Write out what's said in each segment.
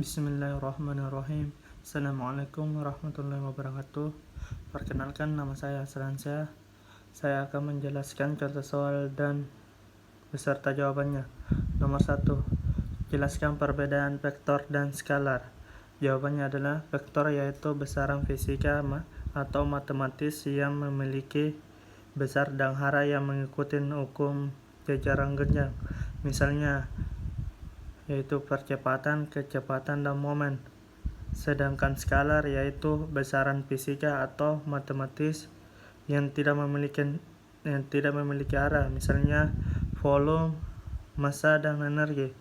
Bismillahirrahmanirrahim. Assalamualaikum warahmatullahi wabarakatuh. Perkenalkan, nama saya Asransyah. Saya akan menjelaskan contoh soal dan beserta jawabannya. Nomor 1. Jelaskan perbedaan vektor dan skalar. Jawabannya adalah vektor yaitu besaran fisika atau matematis yang memiliki besar dan hara yang mengikuti hukum jajaran genjang. Misalnya yaitu percepatan, kecepatan, dan momen. Sedangkan skalar yaitu besaran fisika atau matematis yang tidak memiliki arah, misalnya volume, massa, dan energi.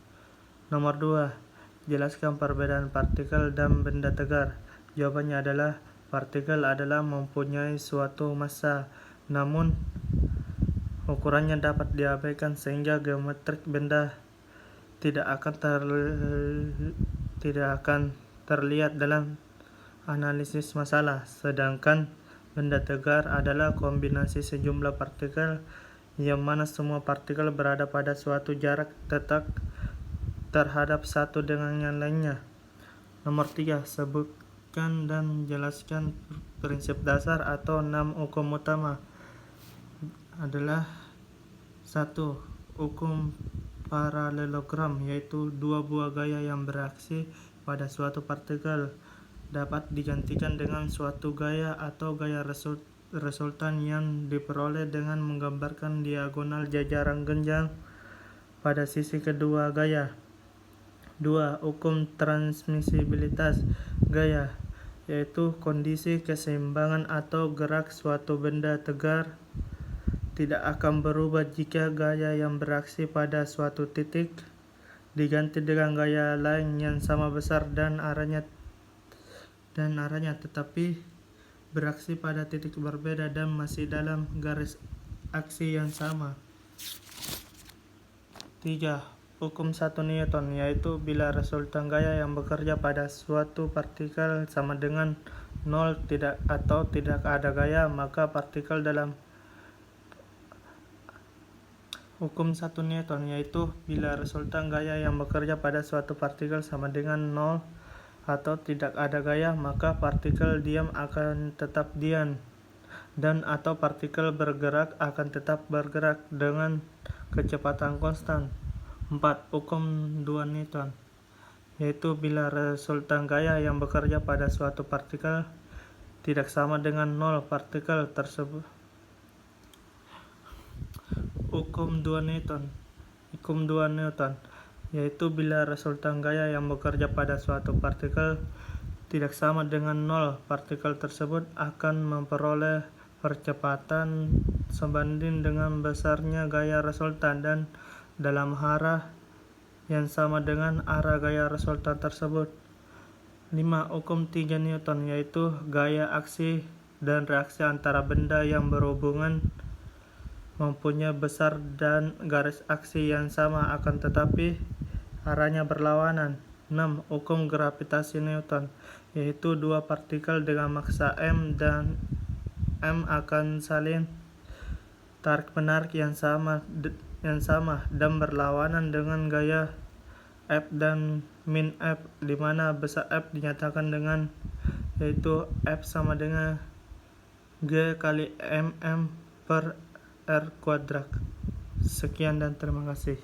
Nomor 2. Jelaskan perbedaan partikel dan benda tegar. Jawabannya adalah partikel adalah mempunyai suatu massa, namun ukurannya dapat diabaikan sehingga geometrik benda tidak akan terlihat dalam analisis masalah. Sedangkan benda tegar adalah kombinasi sejumlah partikel yang mana semua partikel berada pada suatu jarak tetap terhadap satu dengan yang lainnya. Nomor 3. Sebutkan dan jelaskan prinsip dasar atau 6 hukum utama. Adalah 1. Hukum paralelogram, yaitu dua buah gaya yang bereaksi pada suatu partikel dapat digantikan dengan suatu gaya atau gaya resultan yang diperoleh dengan menggambarkan diagonal jajaran genjang pada sisi kedua gaya. 2. Hukum transmisibilitas gaya, yaitu kondisi keseimbangan atau gerak suatu benda tegar tidak akan berubah jika gaya yang bereaksi pada suatu titik diganti dengan gaya lain yang sama besar dan arahnya tetapi bereaksi pada titik berbeda dan masih dalam garis aksi yang sama. 3. Hukum 1 Newton, yaitu bila resultan gaya yang bekerja pada suatu partikel sama dengan 0 tidak ada gaya, maka partikel dalam Hukum 1 Newton, yaitu bila resultan gaya yang bekerja pada suatu partikel sama dengan 0 atau tidak ada gaya, maka partikel diam akan tetap diam dan atau partikel bergerak akan tetap bergerak dengan kecepatan konstan. 4. Hukum 2 Newton, yaitu bila resultan gaya yang bekerja pada suatu partikel tidak sama dengan 0, partikel tersebut Hukum 2 Newton, yaitu bila resultan gaya yang bekerja pada suatu partikel tidak sama dengan 0, partikel tersebut akan memperoleh percepatan sebanding dengan besarnya gaya resultan dan dalam arah yang sama dengan arah gaya resultan tersebut. 5. Hukum 3 Newton, yaitu gaya aksi dan reaksi antara benda yang berhubungan mempunyai besar dan garis aksi yang sama akan tetapi arahnya berlawanan. 6. Hukum gravitasi Newton, yaitu dua partikel dengan massa m dan m akan saling tarik-menarik yang sama dan berlawanan dengan gaya F dan min F, di mana besar F dinyatakan dengan yaitu F sama dengan G kali mm per R kuadrat. Sekian dan terima kasih.